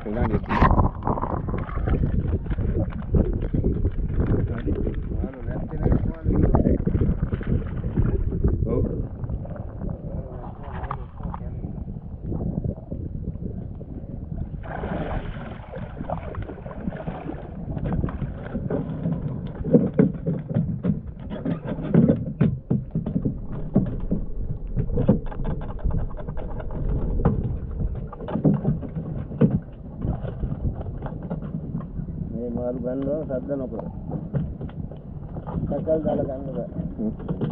විනාඩියක් මාළු ගන්නවා සද්ද නොකර. සකල් දාලා ගන්න බෑ.